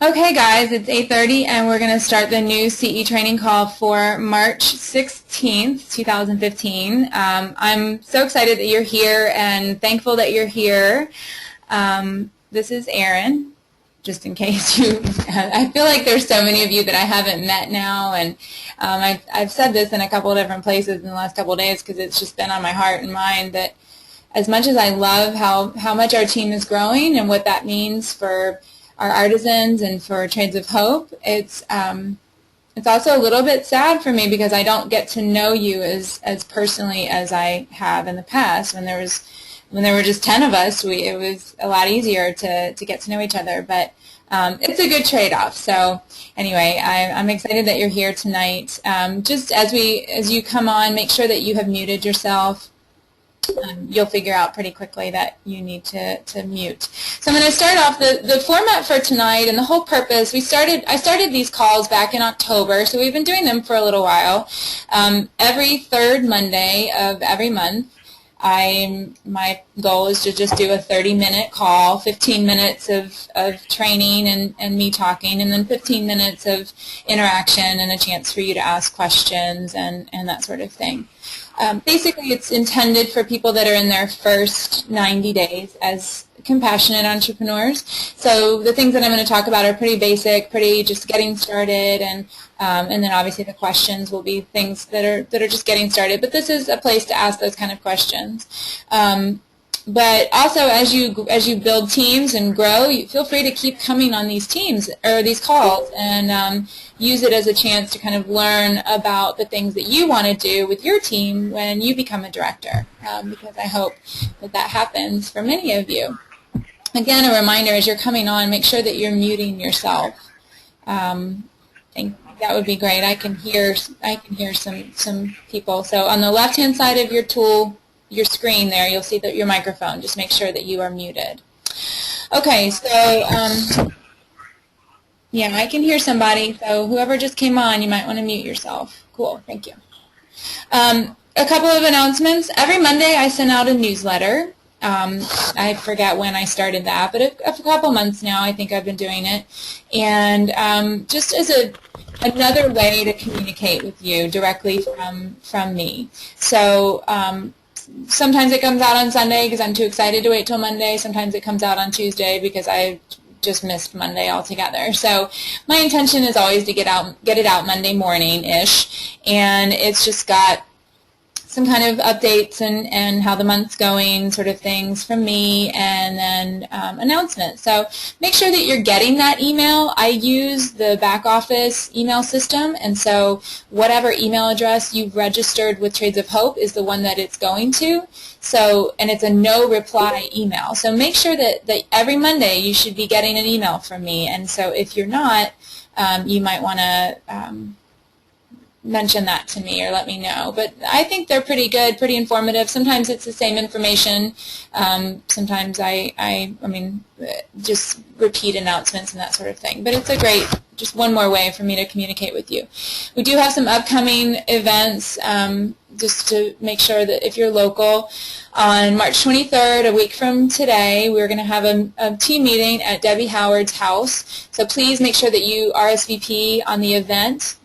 Okay, guys, it's 8:30, and we're going to start the new CE training call for March 16th, 2015. I'm so excited that you're here and thankful that you're here. This is Erin, just in case you, I feel like there's so many of you that I haven't met now, and I've said this in a couple of different places in the last couple of days because it's just been on my heart and mind that as much as I love how much our team is growing and what that means for our artisans and for Trades of Hope, it's also a little bit sad for me because I don't get to know you as personally as I have in the past. When there were just 10 of us, it was a lot easier to get to know each other. But it's a good trade-off. So anyway, I'm excited that you're here tonight. Just as you come on, make sure that you have muted yourself. You'll figure out pretty quickly that you need to mute. So I'm going to start off the format for tonight and the whole purpose. I started these calls back in October, so we've been doing them for a little while. Every third Monday of every month, my goal is to just do a 30-minute call, 15 minutes of training and me talking, and then 15 minutes of interaction and a chance for you to ask questions and that sort of thing. Basically, it's intended for people that are in their first 90 days as compassionate entrepreneurs. So the things that I'm going to talk about are pretty basic, pretty just getting started, and then obviously the questions will be things that are just getting started. But this is a place to ask those kind of questions. But also, as you build teams and grow, you feel free to keep coming on these teams or these calls and use it as a chance to kind of learn about the things that you want to do with your team when you become a director, because I hope that happens for many of you. Again, a reminder as you're coming on, make sure that you're muting yourself. I think that would be great. I can hear some people. So on the left-hand side of your screen there, you'll see that your microphone. Just make sure that you are muted. Okay, so yeah, I can hear somebody. So whoever just came on, you might want to mute yourself. Cool, thank you. A couple of announcements. Every Monday I send out a newsletter. I forget when I started that, but a couple months now I think I've been doing it. And just as another way to communicate with you directly from me. So sometimes it comes out on Sunday because I'm too excited to wait till Monday. Sometimes it comes out on Tuesday because I just missed Monday altogether. So my intention is always to get it out Monday morning-ish, and it's just got some kind of updates and how the month's going, sort of things from me, and then announcements. So make sure that you're getting that email. I use the back office email system, and so whatever email address you've registered with Trades of Hope is the one that it's going to. So, and it's a no reply email. So make sure that every Monday you should be getting an email from me. And so if you're not, you might want to mention that to me or let me know. But I think they're pretty good, pretty informative. Sometimes it's the same information. Sometimes I mean, just repeat announcements and that sort of thing. But it's a great, just one more way for me to communicate with you. We do have some upcoming events, just to make sure that if you're local, on March 23rd, a week from today, we're going to have a team meeting at Debbie Howard's house. So please make sure that you RSVP on the event,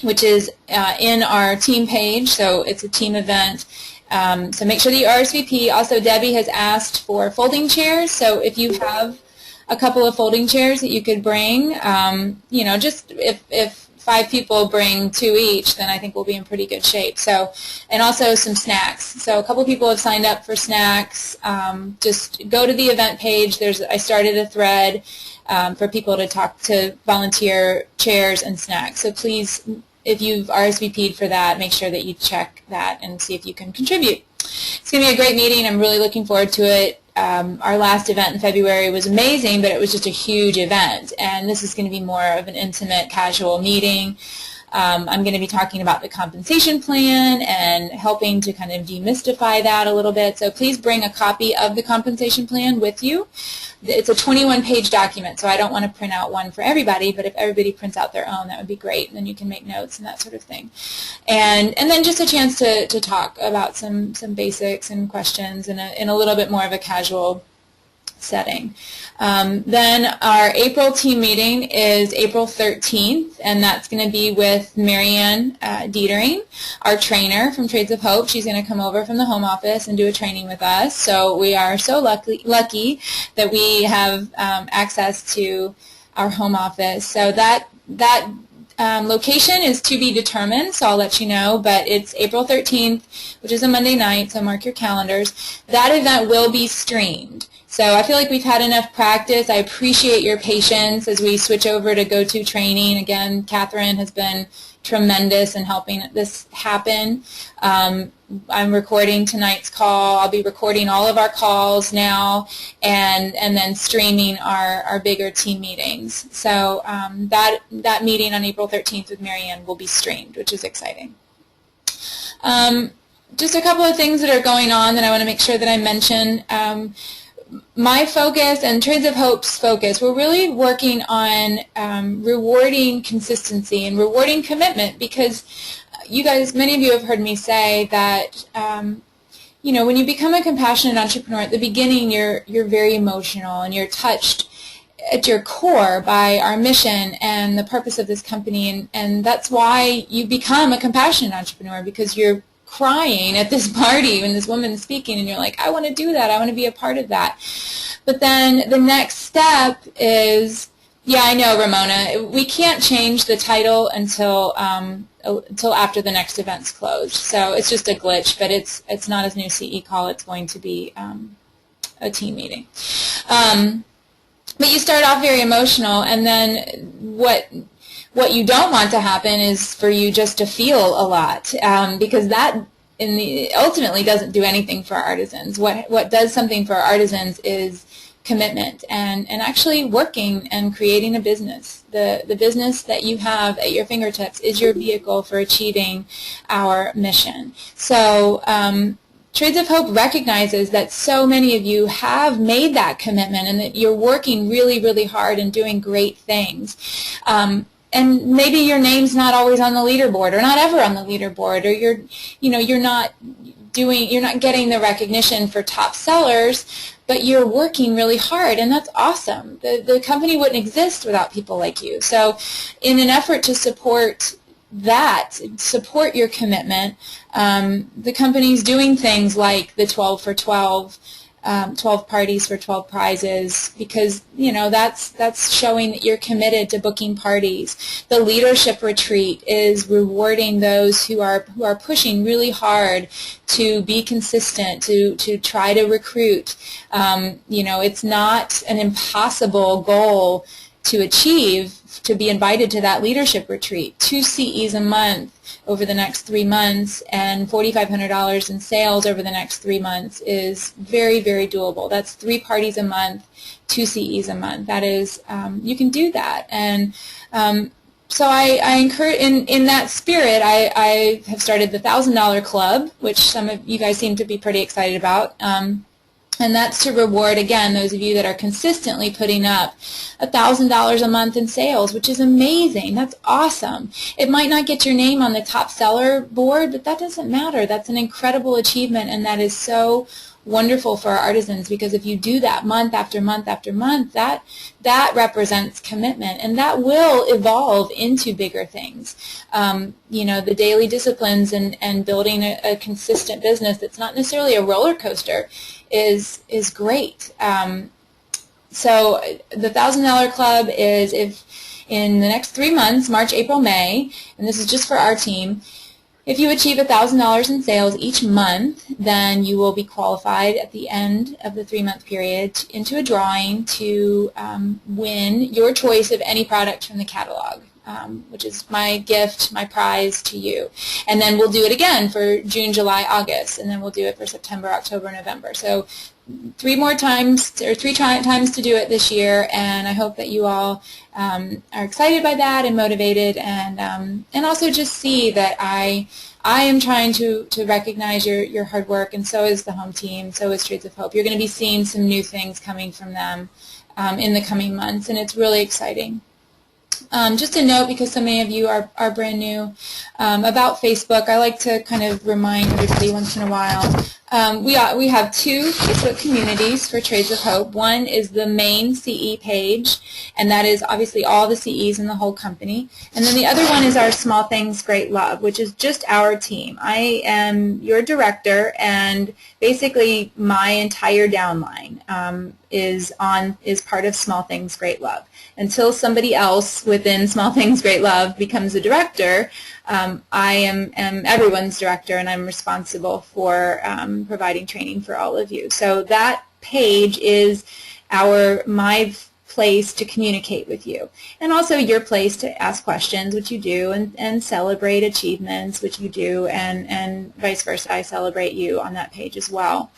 which is in our team page, so it's a team event. So make sure that you RSVP. Also, Debbie has asked for folding chairs, so if you have a couple of folding chairs that you could bring, you know, just if 5 people bring 2 each, then I think we'll be in pretty good shape. So, and also some snacks. So a couple people have signed up for snacks. Just go to the event page. I started a thread for people to volunteer chairs and snacks. So please, if you've RSVP'd for that, make sure that you check that and see if you can contribute. It's going to be a great meeting. I'm really looking forward to it. Our last event in February was amazing, but it was just a huge event. And this is going to be more of an intimate, casual meeting. I'm going to be talking about the compensation plan and helping to kind of demystify that a little bit. So please bring a copy of the compensation plan with you. It's a 21-page document, so I don't want to print out one for everybody, but if everybody prints out their own, that would be great, and then you can make notes and that sort of thing. And then just a chance to talk about some basics and questions in a little bit more of a casual setting. Then our April team meeting is April 13th, and that's going to be with Marianne Dietering, our trainer from Trades of Hope. She's going to come over from the home office and do a training with us. So we are so lucky that we have access to our home office. So that location is to be determined, so I'll let you know, but it's April 13th, which is a Monday night, so mark your calendars. That event will be streamed. So I feel like we've had enough practice. I appreciate your patience as we switch over to go-to training. Again, Catherine has been tremendous in helping this happen. I'm recording tonight's call. I'll be recording all of our calls now and then streaming our bigger team meetings. So that meeting on April 13th with Marianne will be streamed, which is exciting. Just a couple of things that are going on that I want to make sure that I mention. My focus and Trades of Hope's focus, we're really working on rewarding consistency and rewarding commitment, because you guys, many of you have heard me say that you know, when you become a compassionate entrepreneur, at the beginning you're very emotional and you're touched at your core by our mission and the purpose of this company, and that's why you become a compassionate entrepreneur, because you're crying at this party when this woman is speaking and you're like, I want to do that, I want to be a part of that. But then the next step is, yeah, I know, Ramona, we can't change the title until after the next event's closed. So it's just a glitch, but it's not a new CE call, it's going to be a team meeting. But you start off very emotional, and then what you don't want to happen is for you just to feel a lot, because that ultimately doesn't do anything for our artisans. What does something for our artisans is commitment and actually working and creating a business. The business that you have at your fingertips is your vehicle for achieving our mission. So Trades of Hope recognizes that so many of you have made that commitment and that you're working really, really hard and doing great things. And maybe your name's not always on the leaderboard, or not ever on the leaderboard, or you're not getting the recognition for top sellers, but you're working really hard, and that's awesome. The company wouldn't exist without people like you. So in an effort to support your commitment, the company's doing things like the 12 for 12, 12 parties for 12 prizes, because that's showing that you're committed to booking parties. The leadership retreat is rewarding those who are pushing really hard to be consistent, to try to recruit. It's not an impossible goal to achieve, to be invited to that leadership retreat. 2 CEs a month over the next 3 months and $4,500 in sales over the next 3 months is very, very doable. That's 3 parties a month, 2 CEs a month. That is, you can do that. And so I encourage, in that spirit, I have started the $1,000 Club, which some of you guys seem to be pretty excited about. And that's to reward, again, those of you that are consistently putting up $1,000 a month in sales, which is amazing. That's awesome. It might not get your name on the top seller board, but that doesn't matter. That's an incredible achievement, and that is so wonderful for our artisans, because if you do that month after month after month, that represents commitment, and that will evolve into bigger things. The daily disciplines and building a consistent business that's not necessarily a roller coaster is great. So the $1,000 Club is, if in the next 3 months, March, April, May, and this is just for our team, if you achieve $1,000 in sales each month, then you will be qualified at the end of the 3-month period into a drawing to win your choice of any product from the catalog, which is my gift, my prize to you. And then we'll do it again for June, July, August, and then we'll do it for September, October, November. So 3 times to do it this year, and I hope that you all are excited by that and motivated, and also just see that I am trying to recognize your hard work, and so is the home team, so is Trades of Hope. You're going to be seeing some new things coming from them in the coming months, and it's really exciting. Just a note, because so many of you are brand new, about Facebook. I like to kind of remind everybody once in a while. We have two Facebook communities for Trades of Hope. One is the main CE page, and that is obviously all the CEs in the whole company. And then the other one is our Small Things Great Love, which is just our team. I am your director, and basically my entire downline is part of Small Things Great Love. Until somebody else within Small Things Great Love becomes a director, I am everyone's director, and I'm responsible for providing training for all of you. So that page is my place to communicate with you, and also your place to ask questions, which you do, and celebrate achievements, which you do, and vice versa. I celebrate you on that page as well.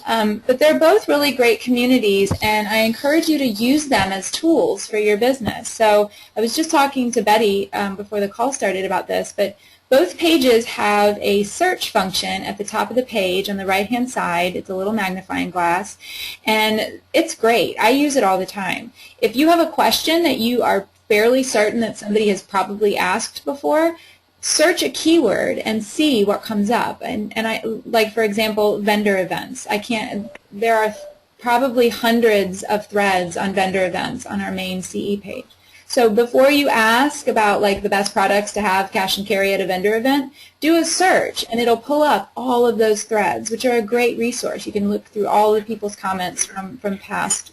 But they're both really great communities, and I encourage you to use them as tools for your business. So I was just talking to Betty before the call started about this, but both pages have a search function at the top of the page on the right-hand side. It's a little magnifying glass, and it's great. I use it all the time. If you have a question that you are fairly certain that somebody has probably asked before, search a keyword and see what comes up. And I, like, for example, vendor events. There are probably hundreds of threads on vendor events on our main CE page. So before you ask about like the best products to have cash and carry at a vendor event, do a search, and it'll pull up all of those threads, which are a great resource. You can look through all of people's comments from past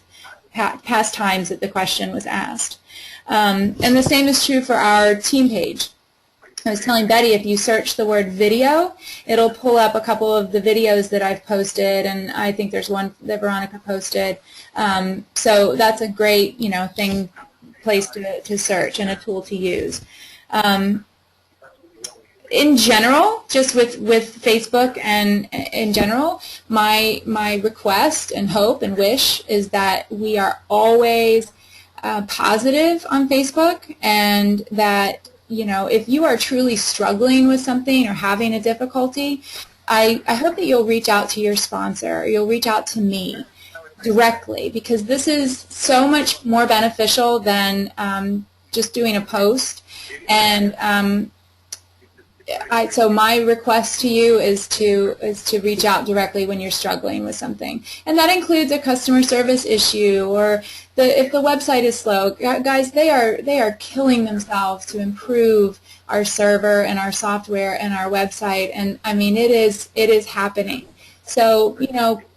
times that the question was asked. And the same is true for our team page. I was telling Betty, if you search the word video, it'll pull up a couple of the videos that I've posted, and I think there's one that Veronica posted. So that's a great, place to search and a tool to use. In general, just with Facebook and in general, my request and hope and wish is that we are always positive on Facebook, and that, if you are truly struggling with something or having a difficulty, I hope that you'll reach out to your sponsor, or you'll reach out to me directly, because this is so much more beneficial than just doing a post. And so my request to you is to reach out directly when you're struggling with something, and that includes a customer service issue, or if the website is slow. Guys, they are killing themselves to improve our server and our software and our website, and I mean it is happening. So,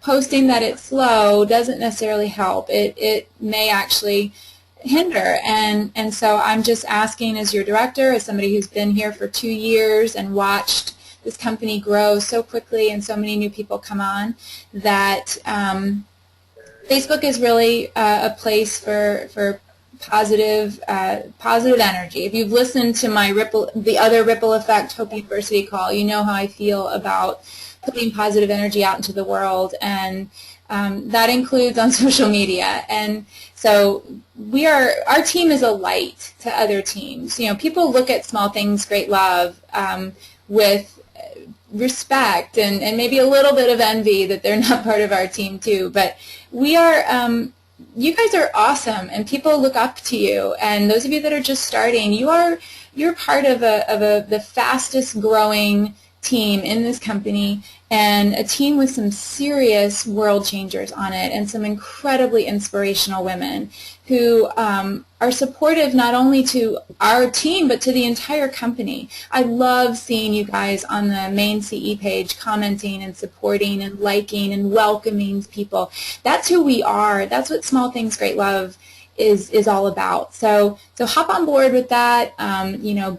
posting that it's slow doesn't necessarily help. It may actually hinder. And so I'm just asking, as your director, as somebody who's been here for 2 years and watched this company grow so quickly and so many new people come on, that Facebook is really a place for positive energy. If you've listened to the other Ripple Effect Hope University call, you know how I feel about putting positive energy out into the world, and that includes on social media. And so our team is a light to other teams. People look at Small Things Great Love with respect and maybe a little bit of envy that they're not part of our team too. But we are, you guys are awesome, and people look up to you. And those of you that are just starting, you're part of the fastest growing team in this company, and a team with some serious world changers on it, and some incredibly inspirational women who are supportive not only to our team but to the entire company. I love seeing you guys on the main CE page commenting and supporting and liking and welcoming people. That's who we are. That's what Small Things Great Love is all about. So hop on board with that.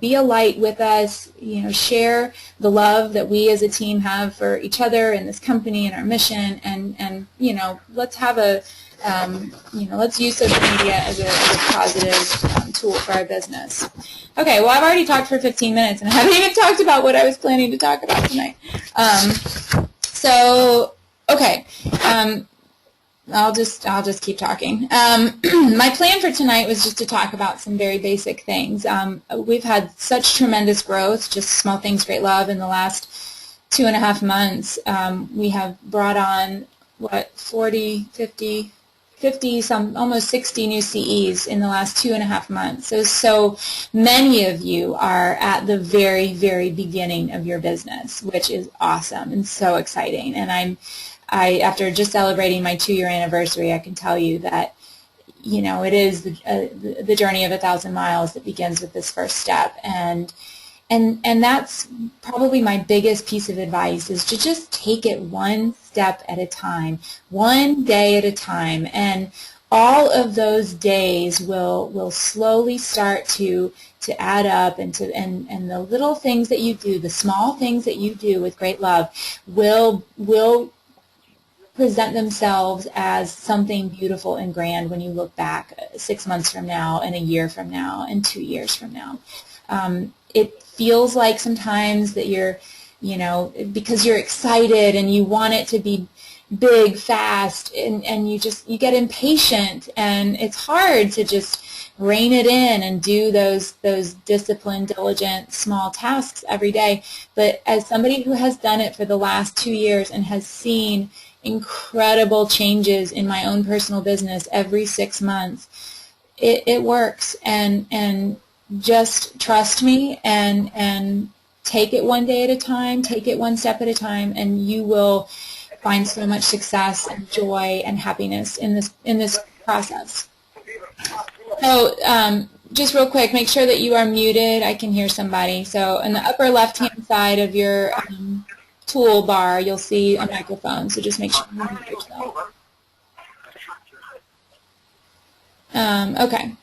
Be a light with us. Share the love that we as a team have for each other and this company and our mission. And let's have let's use social media as a positive tool for our business. Okay. Well, I've already talked for 15 minutes, and I haven't even talked about what I was planning to talk about tonight. Okay. I'll just keep talking. My plan for tonight was just to talk about some very basic things. We've had such tremendous growth, just Small Things Great Love, in the last 2.5 months. We have brought on, 50 50, some almost 60 new CEs in the last 2.5 months. So many of you are at the very, very beginning of your business, which is awesome and so exciting. And after just celebrating my 2-year anniversary, I can tell you that, you know, it is the journey of 1,000 miles that begins with this first step. And that's probably my biggest piece of advice, is to just take it one step at a time, one day at a time, and all of those days will slowly start to add up, and the little things that you do, the small things that you do with great love, will present themselves as something beautiful and grand when you look back 6 months from now, and a year from now, and 2 years from now. It feels like sometimes that you're, you know, because you're excited and you want it to be big, fast, and you get impatient, and it's hard to just rein it in and do those disciplined, diligent, small tasks every day. But as somebody who has done it for the last 2 years and has seen incredible changes in my own personal business every 6 months, it works. And just trust me and take it one day at a time, take it one step at a time, and you will find so much success and joy and happiness in this process. So just real quick, make sure that you are muted. I can hear somebody. So in the upper left-hand side of your toolbar, you'll see a microphone. So just make sure you mute yourself. Okay.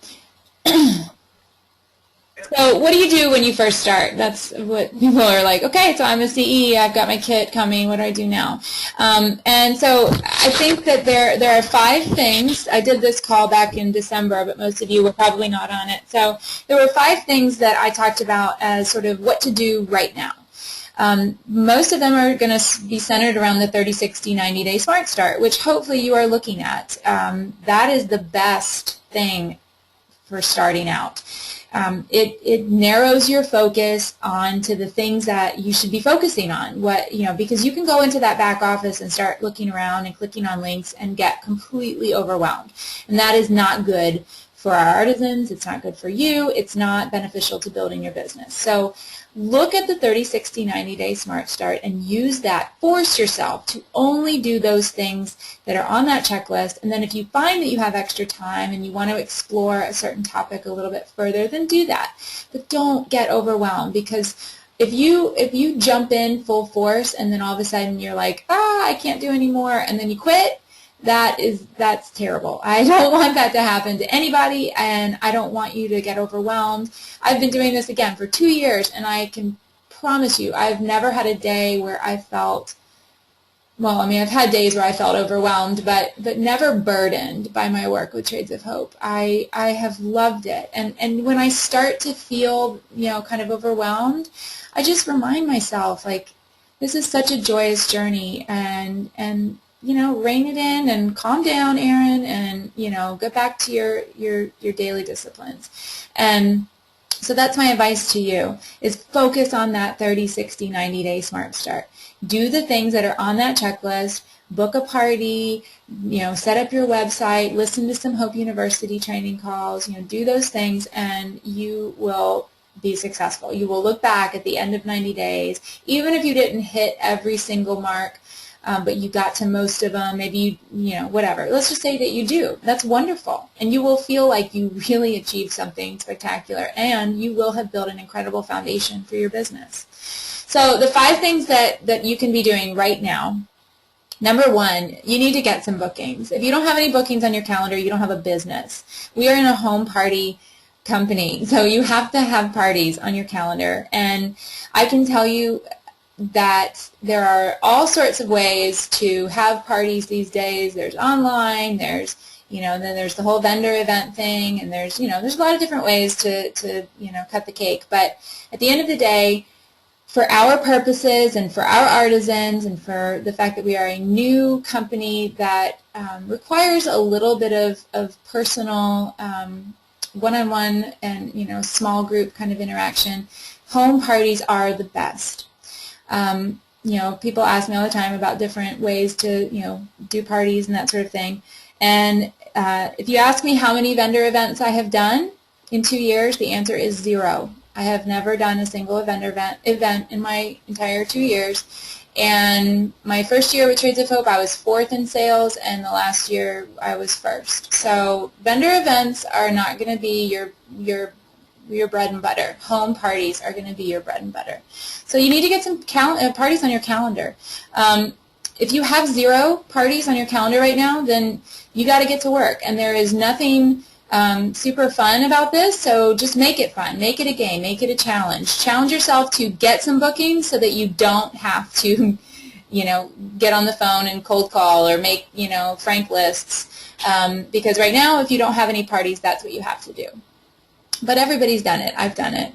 So what do you do when you first start? That's what people are like, okay, so I'm a CE, I've got my kit coming, what do I do now? And so I think that there are 5 things. I did this call back in December, but most of you were probably not on it. So there were 5 things that I talked about as sort of what to do right now. Most of them are going to be centered around the 30, 60, 90-day SMART Start, which hopefully you are looking at. That is the best thing for starting out. It narrows your focus onto the things that you should be focusing on. Because you can go into that back office and start looking around and clicking on links and get completely overwhelmed. And that is not good for our artisans. It's not good for you. It's not beneficial to building your business. So look at the 30, 60, 90-day SMART Start and use that. Force yourself to only do those things that are on that checklist. And then if you find that you have extra time and you want to explore a certain topic a little bit further, then do that. But don't get overwhelmed, because if you jump in full force and then all of a sudden you're like, I can't do anymore, and then you quit, that's terrible. I don't want that to happen to anybody, and I don't want you to get overwhelmed. I've been doing this again for 2 years, and I can promise you I've never had a day where I felt, I've had days where I felt overwhelmed, but never burdened by my work with Trades of Hope. I have loved it, and when I start to feel kind of overwhelmed, I just remind myself, like, this is such a joyous journey, and rein it in and calm down, Erin, and, get back to your daily disciplines. And so that's my advice to you, is focus on that 30, 60, 90-day SMART Start. Do the things that are on that checklist, book a party, set up your website, listen to some Hope University training calls, do those things, and you will be successful. You will look back at the end of 90 days, even if you didn't hit every single mark, but you got to most of them, maybe whatever. Let's just say that you do. That's wonderful. And you will feel like you really achieved something spectacular, and you will have built an incredible foundation for your business. So the 5 things that you can be doing right now. Number 1, you need to get some bookings. If you don't have any bookings on your calendar, you don't have a business. We are in a home party company, so you have to have parties on your calendar. And I can tell you that there are all sorts of ways to have parties these days. There's online, there's then there's the whole vendor event thing, and there's there's a lot of different ways to cut the cake. But at the end of the day, for our purposes and for our artisans and for the fact that we are a new company that requires a little bit of personal one-on-one and small group kind of interaction, home parties are the best. People ask me all the time about different ways to, do parties and that sort of thing. And If you ask me how many vendor events I have done in 2 years, the answer is 0. I have never done a single vendor event in my entire 2 years. And my first year with Trades of Hope, I was 4th in sales, and the last year I was 1st. So vendor events are not going to be your bread and butter. Home parties are going to be your bread and butter. So you need to get some parties on your calendar. If you have 0 parties on your calendar right now, then you got to get to work. And there is nothing super fun about this, so just make it fun. Make it a game. Make it a challenge. Challenge yourself to get some bookings so that you don't have to, get on the phone and cold call or make, frank lists. Because right now, if you don't have any parties, that's what you have to do. But everybody's done it. I've done it.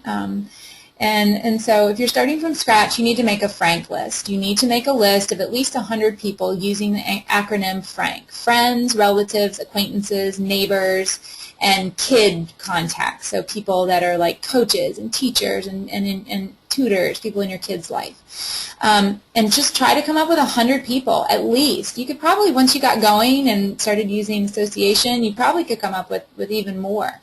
And so if you're starting from scratch, you need to make a frank list. You need to make a list of at least 100 people using the acronym FRANK. Friends, relatives, acquaintances, neighbors, and kid contacts. So people that are like coaches and teachers and tutors, people in your kid's life. And just try to come up with 100 people at least. You could probably, once you got going and started using association, you probably could come up with even more.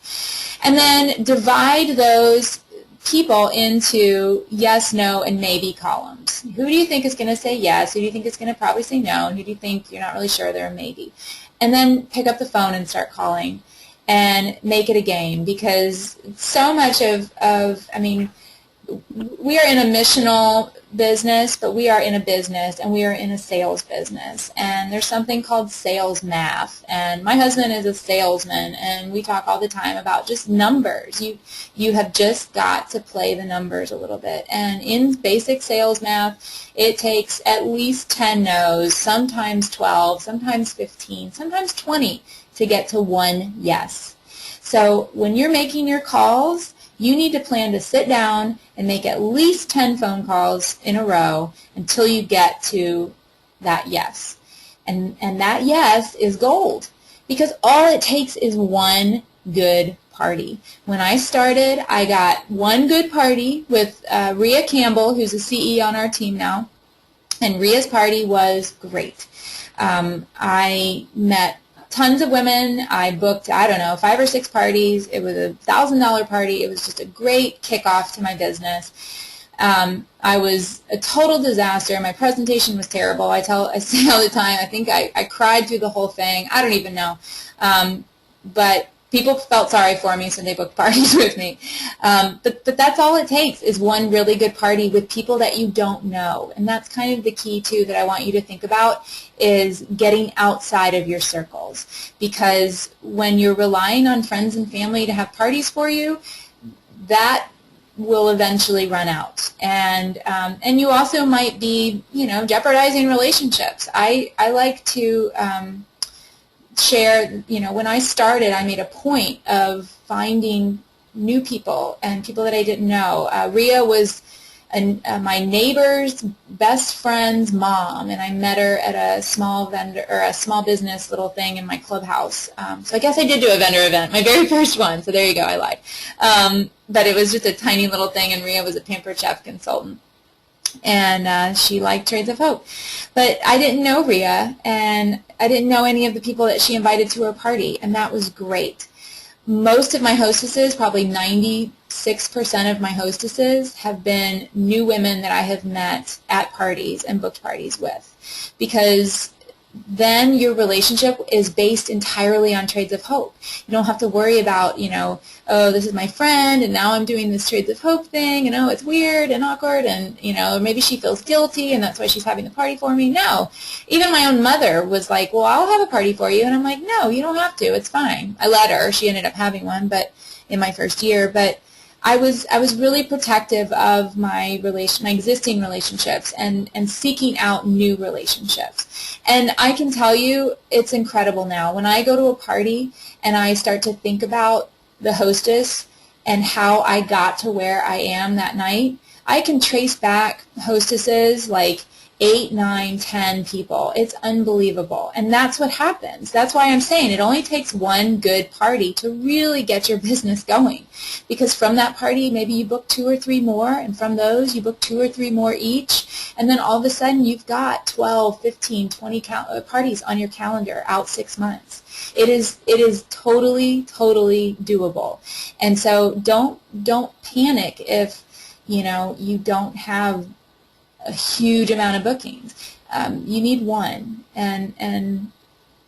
And then divide those people into yes, no, and maybe columns. Who do you think is going to say yes? Who do you think is going to probably say no? And who do you think you're not really sure they're a maybe? And then pick up the phone and start calling and make it a game, because so much we are in a missional business, but we are in a business, and we are in a sales business. And there's something called sales math. And my husband is a salesman, and we talk all the time about just numbers. You have just got to play the numbers a little bit. And in basic sales math, it takes at least 10 no's, sometimes 12, sometimes 15, sometimes 20 to get to one yes. So when you're making your calls, you need to plan to sit down and make at least 10 phone calls in a row until you get to that yes. And that yes is gold, because all it takes is one good party. When I started, I got one good party with Rhea Campbell, who's a CE on our team now, and Rhea's party was great. I met tons of women. I booked, 5 or 6 parties. It was a $1,000 party. It was just a great kickoff to my business. I was a total disaster. My presentation was terrible. I say all the time, I think I cried through the whole thing. I don't even know. But people felt sorry for me, so they booked parties with me. But that's all it takes, is one really good party with people that you don't know. And that's kind of the key, too, that I want you to think about, is getting outside of your circles. Because when you're relying on friends and family to have parties for you, that will eventually run out. And you also might be, jeopardizing relationships. I like to share, when I started, I made a point of finding new people and people that I didn't know. Rhea was my neighbor's best friend's mom, and I met her at a small business little thing in my clubhouse. So I guess I did do a vendor event, my very first one. So there you go, I lied. But it was just a tiny little thing, and Rhea was a Pampered Chef consultant. And she liked Trades of Hope. But I didn't know Rhea, and I didn't know any of the people that she invited to her party, and that was great. Most of my hostesses, probably 96% of my hostesses, have been new women that I have met at parties and booked parties with, because then your relationship is based entirely on Trades of Hope. You don't have to worry about, oh, this is my friend, and now I'm doing this Trades of Hope thing, and oh, it's weird and awkward, and, or maybe she feels guilty, and that's why she's having the party for me. No. Even my own mother was like, well, I'll have a party for you, and I'm like, no, you don't have to. It's fine. I let her. She ended up having one, but in my first year, but I was really protective of my existing relationships and seeking out new relationships. And I can tell you, it's incredible now. When I go to a party and I start to think about the hostess and how I got to where I am that night, I can trace back hostesses like 8, 9, 10 people. It's unbelievable. And that's what happens. That's why I'm saying it only takes one good party to really get your business going. Because from that party, maybe you book 2 or 3 more, and from those, you book 2 or 3 more each, and then all of a sudden you've got 12, 15, 20 parties on your calendar out 6 months. It is totally, totally doable. And so don't panic if, you don't have a huge amount of bookings. You need 1, and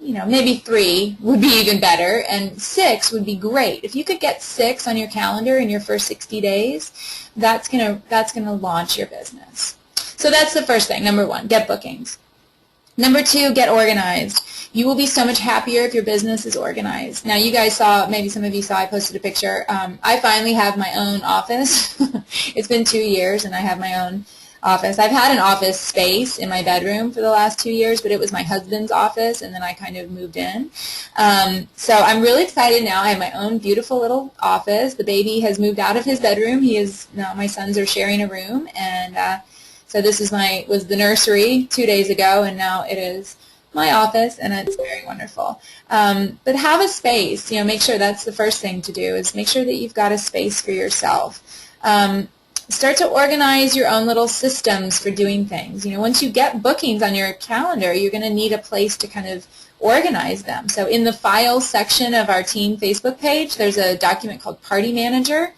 maybe 3 would be even better, and 6 would be great. If you could get 6 on your calendar in your first 60 days, that's gonna launch your business. So that's the first thing. Number 1, get bookings. Number 2, get organized. You will be so much happier if your business is organized. Now, you guys saw, maybe some of you saw, I posted a picture. I finally have my own office. It's been 2 years, and I have my own office. I've had an office space in my bedroom for the last 2 years, but it was my husband's office, and then I kind of moved in. So I'm really excited now. I have my own beautiful little office. The baby has moved out of his bedroom. Now my sons are sharing a room, and so this was the nursery 2 days ago, and now it is my office, and it's very wonderful. But have a space. Make sure that's the first thing to do, is make sure that you've got a space for yourself. Start to organize your own little systems for doing things. Once you get bookings on your calendar, you're going to need a place to kind of organize them. So in the files section of our team Facebook page, there's a document called Party Manager,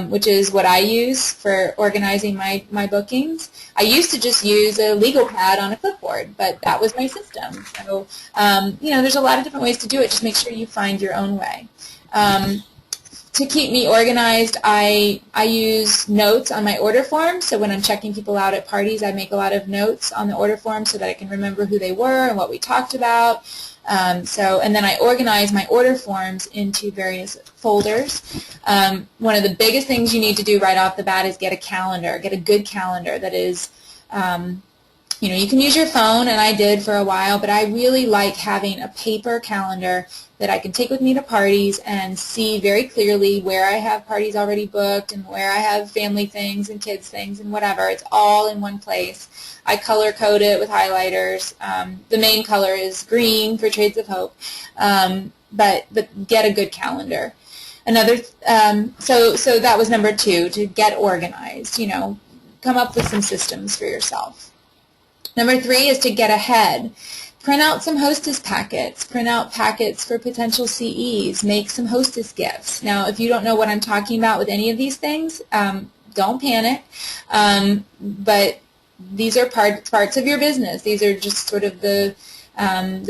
which is what I use for organizing my bookings. I used to just use a legal pad on a clipboard, but that was my system. So, there's a lot of different ways to do it. Just make sure you find your own way. To keep me organized, I use notes on my order form. So when I'm checking people out at parties, I make a lot of notes on the order form so that I can remember who they were and what we talked about. And then I organize my order forms into various folders. One of the biggest things you need to do right off the bat is get a calendar, get a good calendar that is, you can use your phone, and I did for a while, but I really like having a paper calendar that I can take with me to parties and see very clearly where I have parties already booked and where I have family things and kids things and whatever. It's all in one place. I color code it with highlighters. The main color is green for Trades of Hope, but get a good calendar. So that was number 2, to get organized. Come up with some systems for yourself. Number 3 is to get ahead. Print out some hostess packets. Print out packets for potential CEs. Make some hostess gifts. Now, if you don't know what I'm talking about with any of these things, don't panic. But these are parts of your business. These are just sort of the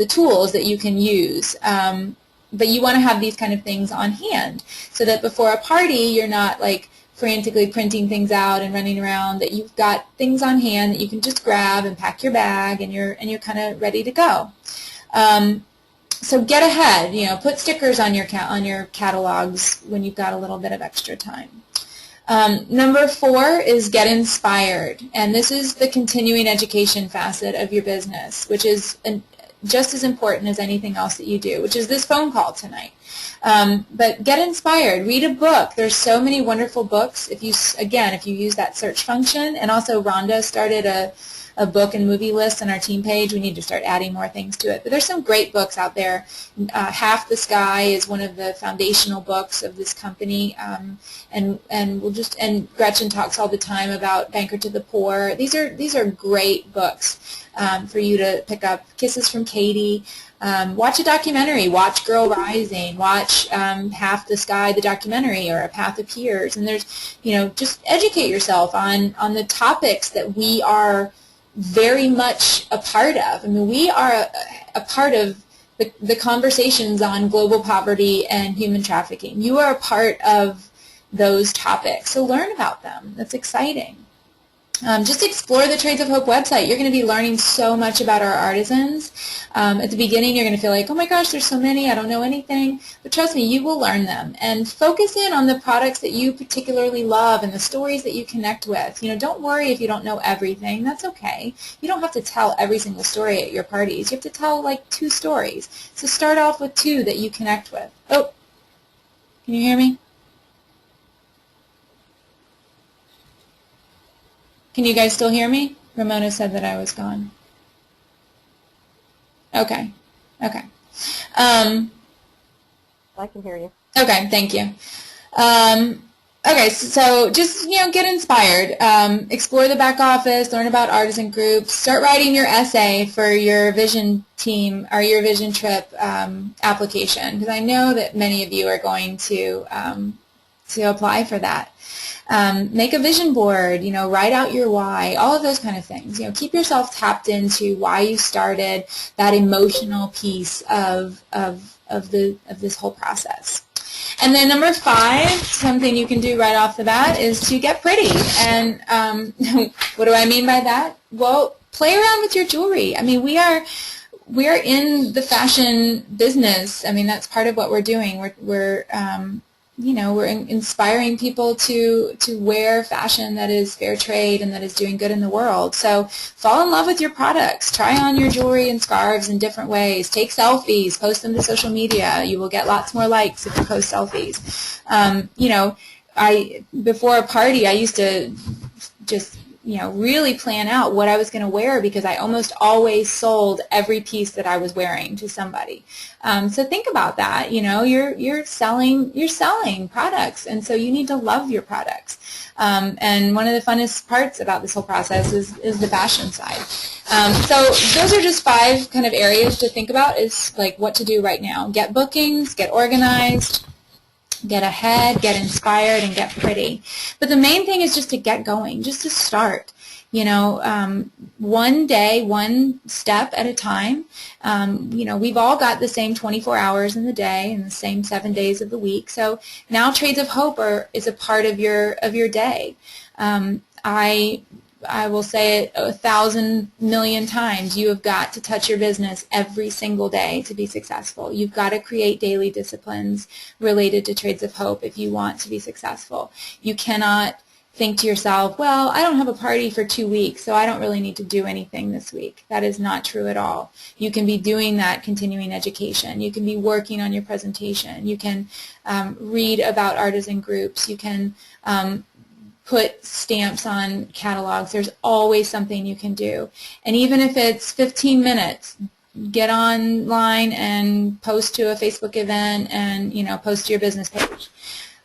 tools that you can use. But you want to have these kind of things on hand so that before a party, you're not like frantically printing things out and running around, that you've got things on hand that you can just grab and pack your bag, and you're kind of ready to go. So get ahead. Put stickers on your catalogs when you've got a little bit of extra time. Number 4 is get inspired, and this is the continuing education facet of your business, which is just as important as anything else that you do, which is this phone call tonight. But get inspired. Read a book. There's so many wonderful books if you use that search function. And also Rhonda started a book and movie list on our team page. We need to start adding more things to it. But there's some great books out there. Half the Sky is one of the foundational books of this company. And Gretchen talks all the time about Banker to the Poor. These are great books for you to pick up. Kisses from Katie. Watch a documentary. Watch Girl Rising. Watch Half the Sky, the documentary, or A Path Appears. And there's, just educate yourself on the topics that we are very much a part of. I mean, we are a part of the conversations on global poverty and human trafficking. You are a part of those topics, so learn about them. That's exciting. Just explore the Trades of Hope website. You're going to be learning so much about our artisans. At the beginning, you're going to feel like, oh my gosh, there's so many, I don't know anything. But trust me, you will learn them. And focus in on the products that you particularly love and the stories that you connect with. Don't worry if you don't know everything. That's okay. You don't have to tell every single story at your parties. You have to tell like 2 stories. So start off with 2 that you connect with. Oh, can you hear me? Can you guys still hear me? Ramona said that I was gone. Okay. Okay. I can hear you. Okay, thank you. Okay, so just, get inspired. Explore the back office, learn about artisan groups, start writing your essay for your vision team or your vision trip application, because I know that many of you are going to apply for that. Make a vision board, write out your why, all of those kind of things. Keep yourself tapped into why you started, that emotional piece of this whole process. And then number 5, something you can do right off the bat is to get pretty. And what do I mean by that? Well, play around with your jewelry. I mean, we are in the fashion business. I mean, that's part of what we're doing. We're inspiring people to wear fashion that is fair trade and that is doing good in the world. So fall in love with your products. Try on your jewelry and scarves in different ways. Take selfies. Post them to social media. You will get lots more likes if you post selfies. Before a party, I used to just really plan out what I was going to wear, because I almost always sold every piece that I was wearing to somebody. So think about that. You're selling products, and so you need to love your products. And one of the funnest parts about this whole process is the fashion side. So those are just 5 kind of areas to think about, is like what to do right now. Get bookings, get organized, get ahead, get inspired, and get pretty. But the main thing is just to get going, just to start. One day, one step at a time. We've all got the same 24 hours in the day and the same 7 days of the week. So now Trades of Hope is a part of your day. I will say it 1,000 million times. You have got to touch your business every single day to be successful. You've got to create daily disciplines related to Trades of Hope if you want to be successful. You cannot think to yourself, well, I don't have a party for 2 weeks, so I don't really need to do anything this week. That is not true at all. You can be doing that continuing education. You can be working on your presentation. You can read about artisan groups. You can put stamps on catalogs. There's always something you can do. And even if it's 15 minutes, get online and post to a Facebook event and, post to your business page.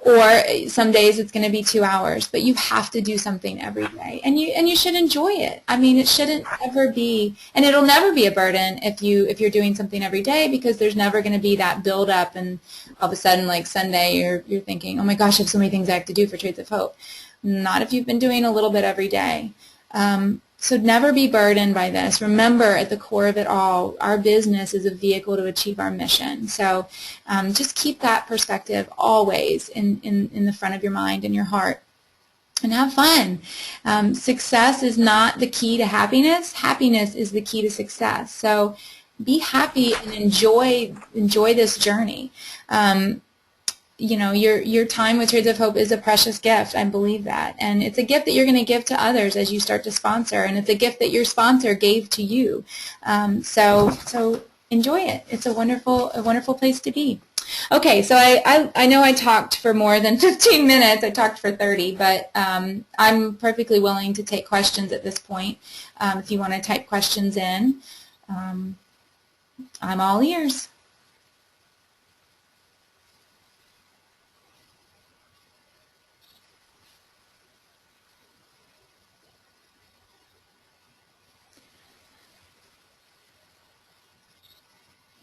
Or some days it's going to be 2 hours, but you have to do something every day, and you should enjoy it. I mean, it shouldn't ever be, and it'll never be a burden if you're doing something every day, because there's never going to be that build up, and all of a sudden, like Sunday, you're thinking, oh my gosh, I have so many things I have to do for Trades of Hope. Not if you've been doing a little bit every day. So never be burdened by this. Remember, at the core of it all, our business is a vehicle to achieve our mission. So just keep that perspective always in the front of your mind and your heart. And have fun. Success is not the key to happiness. Happiness is the key to success. So be happy and enjoy this journey. Your time with Trades of Hope is a precious gift. I believe that. And it's a gift that you're going to give to others as you start to sponsor. And it's a gift that your sponsor gave to you. So enjoy it. It's a wonderful place to be. Okay, so I know I talked for more than 15 minutes. I talked for 30, but I'm perfectly willing to take questions at this point. If you want to type questions in, I'm all ears.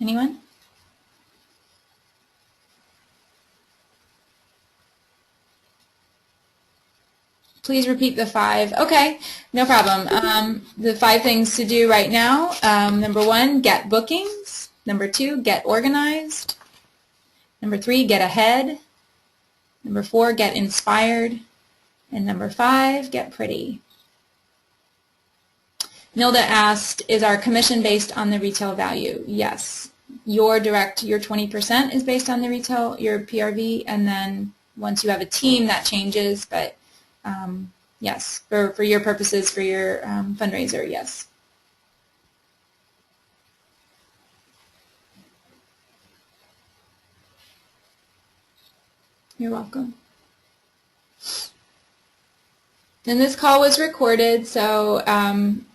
Anyone? Please repeat the 5. Okay, no problem. The 5 things to do right now. Number 1, get bookings. Number 2, get organized. Number 3, get ahead. Number 4, get inspired. And number 5, get pretty. Nilda asked, is our commission based on the retail value? Yes. Your 20% is based on the retail, your PRV, and then once you have a team, that changes, but yes, for your purposes, for your fundraiser, yes. You're welcome. And this call was recorded, so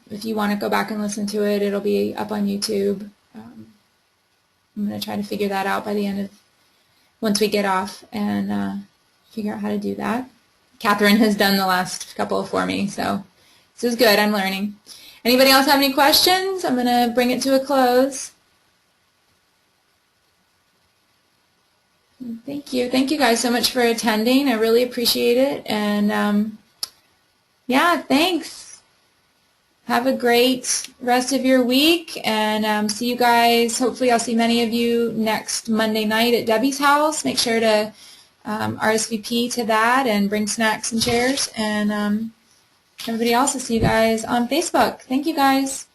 if you want to go back and listen to it, it'll be up on YouTube. I'm going to try to figure that out by the end of, once we get off, and figure out how to do that. Catherine has done the last couple for me, so this is good. I'm learning. Anybody else have any questions? I'm going to bring it to a close. Thank you. Thank you guys so much for attending. I really appreciate it. And yeah, thanks. Have a great rest of your week, and see you guys. Hopefully I'll see many of you next Monday night at Debbie's house. Make sure to RSVP to that and bring snacks and chairs. And everybody else, I'll see you guys on Facebook. Thank you guys.